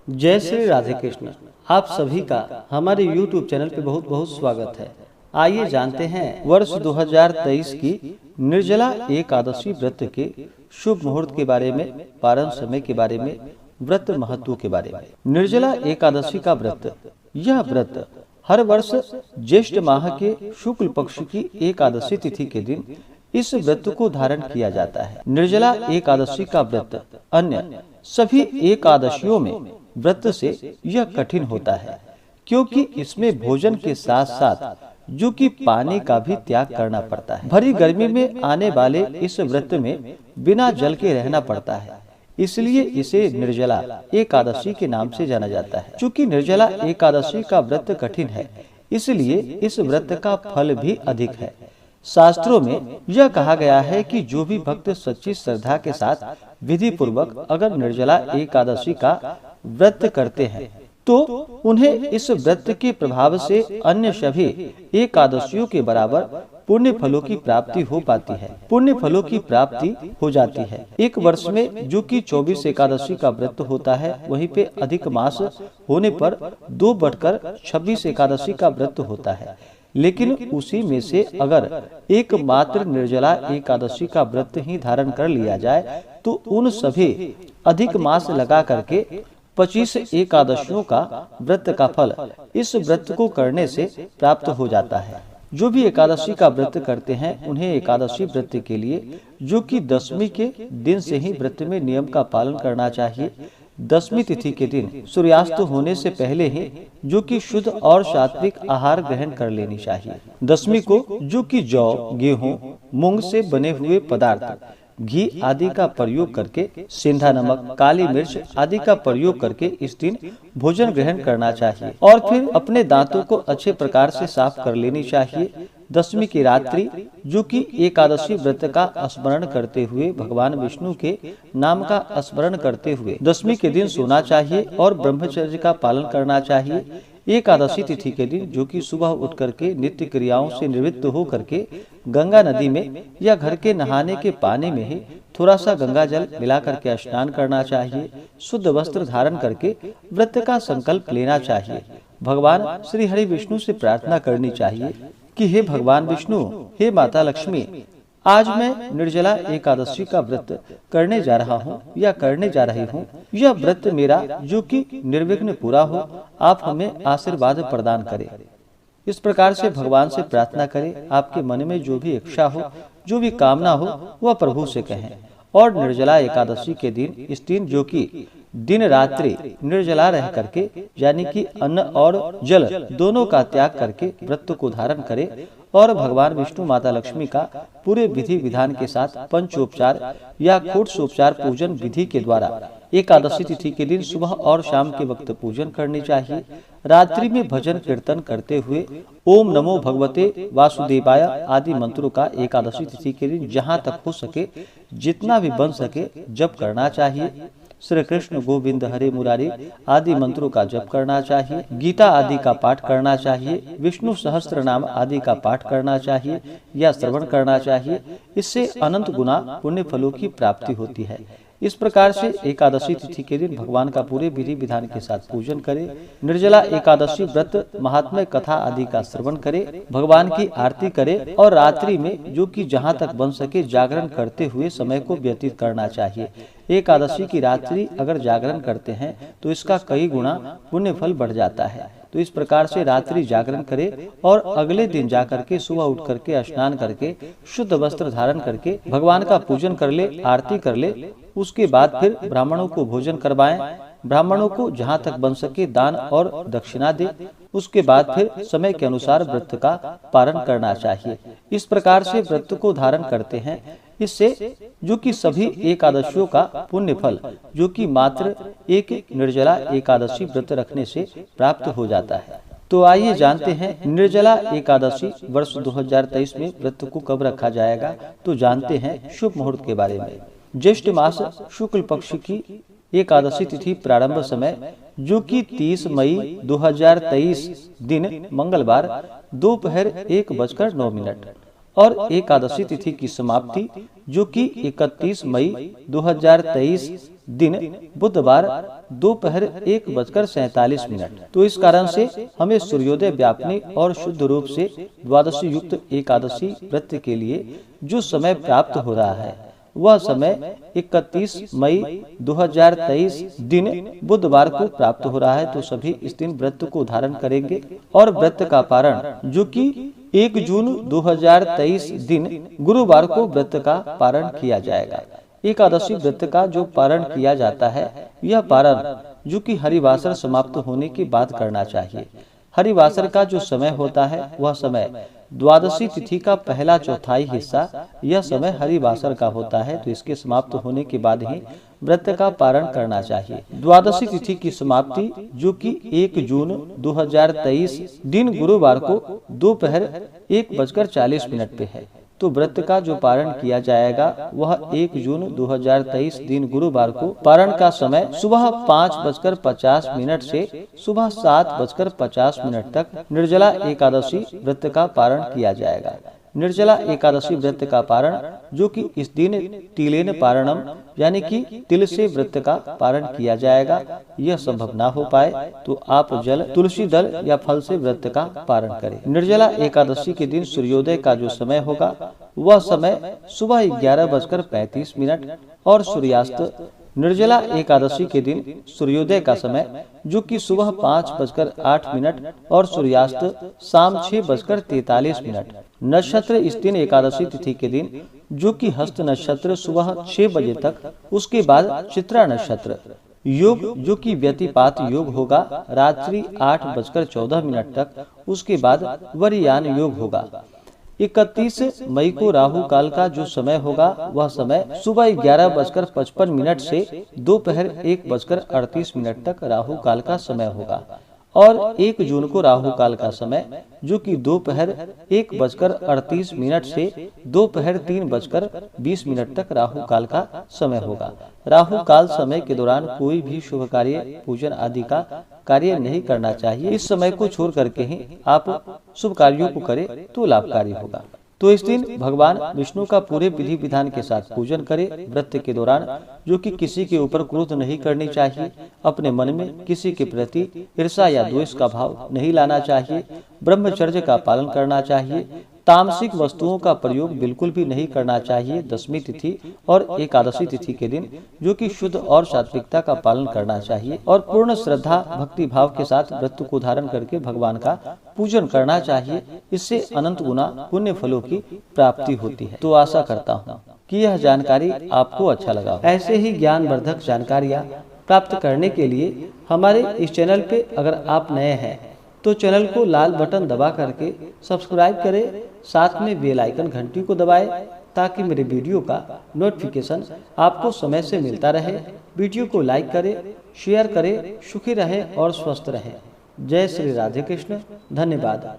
जय श्री राधे कृष्ण। आप सभी का हमारे YouTube चैनल पे बहुत बहुत स्वागत है। आइए जानते हैं वर्ष 2023 की निर्जला एकादशी व्रत के शुभ मुहूर्त के बारे में, पारण समय के बारे में, व्रत महत्व के बारे में। निर्जला एकादशी का व्रत, यह व्रत हर वर्ष ज्येष्ठ माह के शुक्ल पक्ष की एकादशी तिथि के दिन इस व्रत को धारण किया जाता है। निर्जला एकादशी का व्रत अन्य सभी एकादशियों में व्रत से यह कठिन होता है, क्योंकि इसमें भोजन के साथ साथ जो कि पानी का भी त्याग करना पड़ता है। भरी गर्मी में आने वाले इस व्रत में बिना जल के रहना पड़ता है, इसलिए इसे निर्जला एकादशी के नाम से जाना जाता है। चूँकि निर्जला एकादशी का व्रत कठिन है, इसलिए इस व्रत का फल भी अधिक है। शास्त्रों में यह कहा गया है कि जो भी भक्त सच्ची श्रद्धा के साथ विधि पूर्वक अगर निर्जला एकादशी का व्रत करते हैं तो उन्हें इस व्रत के प्रभाव से अन्य सभी एकादशियों के बराबर पुण्य फलों की प्राप्ति हो पाती है। पुण्य फलों की प्राप्ति हो जाती है। एक वर्ष में जो कि 24 एकादशी का व्रत होता है, वहीं पे अधिक मास होने पर 2/26 एकादशी का व्रत होता है। लेकिन उसी में से अगर एकमात्र निर्जला एकादशी का व्रत ही धारण कर लिया जाए तो उन सभी अधिक मास लगा करके 25 एकादशियों का व्रत का फल इस व्रत को करने से प्राप्त हो जाता है। जो भी एकादशी का व्रत करते हैं उन्हें एकादशी व्रत के लिए जो कि 10वीं के दिन से ही व्रत में नियम का पालन करना चाहिए। 10वीं तिथि के दिन सूर्यास्त होने से पहले ही जो कि शुद्ध और सात्विक आहार ग्रहण कर लेनी चाहिए। 10वीं को जो कि जौ, गेहूं, मूंग से बने हुए पदार्थ, घी आदि का प्रयोग करके, सेंधा नमक, काली मिर्च आदि का प्रयोग करके इस दिन भोजन ग्रहण करना चाहिए और फिर अपने दांतों को अच्छे प्रकार से साफ कर लेनी चाहिए। 10वीं की रात्रि जो कि एकादशी व्रत का स्मरण करते हुए, भगवान विष्णु के नाम का स्मरण करते हुए 10वीं के दिन सोना चाहिए और ब्रह्मचर्य का पालन करना चाहिए। एकादशी तिथि के दिन जो कि सुबह उठ करके नित्य क्रियाओं से निवृत्त हो करके गंगा नदी में या घर के नहाने के पानी में ही थोड़ा सा गंगा जल मिला करके स्नान करना चाहिए। शुद्ध वस्त्र धारण करके व्रत का संकल्प लेना चाहिए। भगवान श्री हरि विष्णु से प्रार्थना करनी चाहिए कि हे भगवान विष्णु, हे माता लक्ष्मी, आज मैं निर्जला एकादशी का व्रत करने जा रहा हूँ या करने जा रही हूँ। यह व्रत मेरा जो कि निर्विघ्न पूरा हो, आप हमें आशीर्वाद प्रदान करें। इस प्रकार से भगवान से प्रार्थना करें। आपके मन में जो भी इच्छा हो, जो भी कामना हो, वह प्रभु से कहें। और निर्जला एकादशी के दिन, इस दिन जो कि दिन रात्रि निर्जला रह करके, यानी कि अन्न और जल दोनों का त्याग करके व्रत को धारण करें और भगवान विष्णु, माता लक्ष्मी का पूरे विधि विधान के साथ पंचोपचार या खोटोपचार पूजन विधि के द्वारा एकादशी तिथि के दिन सुबह और शाम के वक्त पूजन करनी चाहिए। रात्रि में भजन कीर्तन करते हुए ओम नमो भगवते वासुदेवाय आदि मंत्रों का एकादशी तिथि के दिन जहाँ तक हो सके, जितना भी बन सके जप करना चाहिए। श्री कृष्ण गोविंद हरे मुरारी आदि मंत्रों का जप करना चाहिए। गीता आदि का पाठ करना चाहिए। विष्णु सहस्त्र नाम आदि का पाठ करना चाहिए या श्रवण करना चाहिए। इससे अनंत गुना पुण्य फलों की प्राप्ति होती है। इस प्रकार से एकादशी तिथि के दिन भगवान का पूरे विधि विधान के साथ पूजन करें। निर्जला एकादशी व्रत महात्म्य कथा आदि का श्रवण करें, भगवान की आरती करें और रात्रि में जो कि जहां तक बन सके जागरण करते हुए समय को व्यतीत करना चाहिए। एकादशी की रात्रि अगर जागरण करते हैं तो इसका कई गुना पुण्य फल बढ़ जाता है। तो इस प्रकार से रात्रि जागरण करे और अगले दिन जाकर के सुबह उठ करके स्नान करके शुद्ध वस्त्र धारण करके भगवान का पूजन कर ले, आरती कर ले। उसके बाद फिर ब्राह्मणों को भोजन करवाएं। ब्राह्मणों को जहाँ तक बन सके दान और दक्षिणा दे। उसके बाद फिर समय के अनुसार व्रत का पारण करना चाहिए। इस प्रकार से व्रत को धारण करते हैं। इससे जो कि सभी एकादशियों का पुण्य फल जो कि मात्र एक निर्जला एकादशी व्रत रखने से प्राप्त हो जाता है। तो आइए जानते हैं निर्जला एकादशी वर्ष 2023 में व्रत को कब रखा जाएगा। तो जानते हैं शुभ मुहूर्त के बारे में। ज्येष्ठ मास शुक्ल पक्ष की एकादशी तिथि प्रारंभ समय जो कि 30 मई 2023 दिन मंगलवार दोपहर 1:09 और एकादशी तिथि की समाप्ति जो कि 31 मई 2023 दिन बुधवार दोपहर 1:47। तो इस कारण से हमें सूर्योदय व्यापनी और शुद्ध रूप से द्वादशी युक्त एकादशी व्रत के लिए जो समय प्राप्त हो रहा है वह समय 31 मई 2023 दिन बुधवार को प्राप्त हो रहा है। तो सभी इस दिन व्रत को धारण करेंगे और व्रत का पारण जो कि 1 जून 2023 दिन गुरुवार को व्रत का पारण किया जाएगा। एकादशी व्रत का जो पारण किया जाता है यह पारण जो कि हरिवासर समाप्त होने के बाद करना चाहिए। हरिवासर का जो समय होता है वह समय द्वादशी तिथि का पहला चौथाई हिस्सा, यह समय हरिवासर का होता है। तो इसके समाप्त होने के बाद ही व्रत का पारण करना चाहिए। द्वादशी तिथि की समाप्ति जो कि 1 जून 2023 दिन गुरुवार को दोपहर 1:40 पे है। तो व्रत का जो पारण किया जाएगा वह 1 जून 2023 दिन गुरुवार को पारण का समय सुबह 5:50 से सुबह 7:50 तक निर्जला एकादशी व्रत का पारण किया जाएगा। निर्जला एकादशी व्रत का पारण जो कि इस दिन तिलेन पारणम यानी कि तिल से व्रत का पारण किया जाएगा। यह संभव ना हो पाए तो आप जल, तुलसी दल या फल से व्रत का पारण करें। निर्जला एकादशी के दिन सूर्योदय का जो समय होगा वह समय सुबह 11:35 और सूर्यास्त। निर्जला एकादशी के दिन सूर्योदय का समय जो कि सुबह 5:08 और सूर्यास्त शाम 6:43। नक्षत्र इस दिन एकादशी तिथि के दिन जो कि हस्त नक्षत्र सुबह 6 बजे तक, उसके बाद चित्रा नक्षत्र। योग जो कि व्यतिपात योग होगा रात्रि 8:14 तक, उसके बाद वरियान योग होगा। 31 मई को राहु काल का जो समय होगा वह समय सुबह 11:55 से दोपहर 1:38 तक राहु काल का समय होगा। और 1 जून को राहु काल का समय जो कि दोपहर 1:38 से दोपहर 3:20 तक राहु काल का समय होगा। राहु काल समय के दौरान कोई भी शुभ कार्य, पूजन आदि का कार्य नहीं करना चाहिए। इस समय को छोड़ करके ही आप शुभ कार्यों को करें तो लाभकारी होगा। तो इस दिन भगवान विष्णु का पूरे विधि विधान के साथ पूजन करें। व्रत के दौरान जो कि किसी के ऊपर क्रोध नहीं करनी चाहिए, अपने मन में किसी के प्रति ईर्ष्या या द्वेष का भाव नहीं लाना चाहिए, ब्रह्मचर्य का पालन करना चाहिए, तामसिक वस्तुओं का प्रयोग बिल्कुल भी नहीं करना चाहिए। दशमी तिथि और एकादशी तिथि के दिन जो कि शुद्ध और सात्विकता का पालन करना चाहिए और पूर्ण श्रद्धा भक्ति भाव के साथ व्रत को धारण करके भगवान का पूजन करना चाहिए। इससे अनंत गुना पुण्य फलों की प्राप्ति होती है। तो आशा करता हूँ कि यह जानकारी आपको अच्छा लगा। ऐसे ही ज्ञानवर्धक जानकारियाँ प्राप्त करने के लिए हमारे इस चैनल पे अगर आप नए हैं तो चैनल को लाल बटन दबा करके सब्सक्राइब करें, साथ में बेल आइकन घंटी को दबाएं ताकि मेरे वीडियो का नोटिफिकेशन आपको समय से मिलता रहे। वीडियो को लाइक करें, शेयर करें, सुखी रहें और स्वस्थ रहें। जय श्री राधे कृष्ण। धन्यवाद।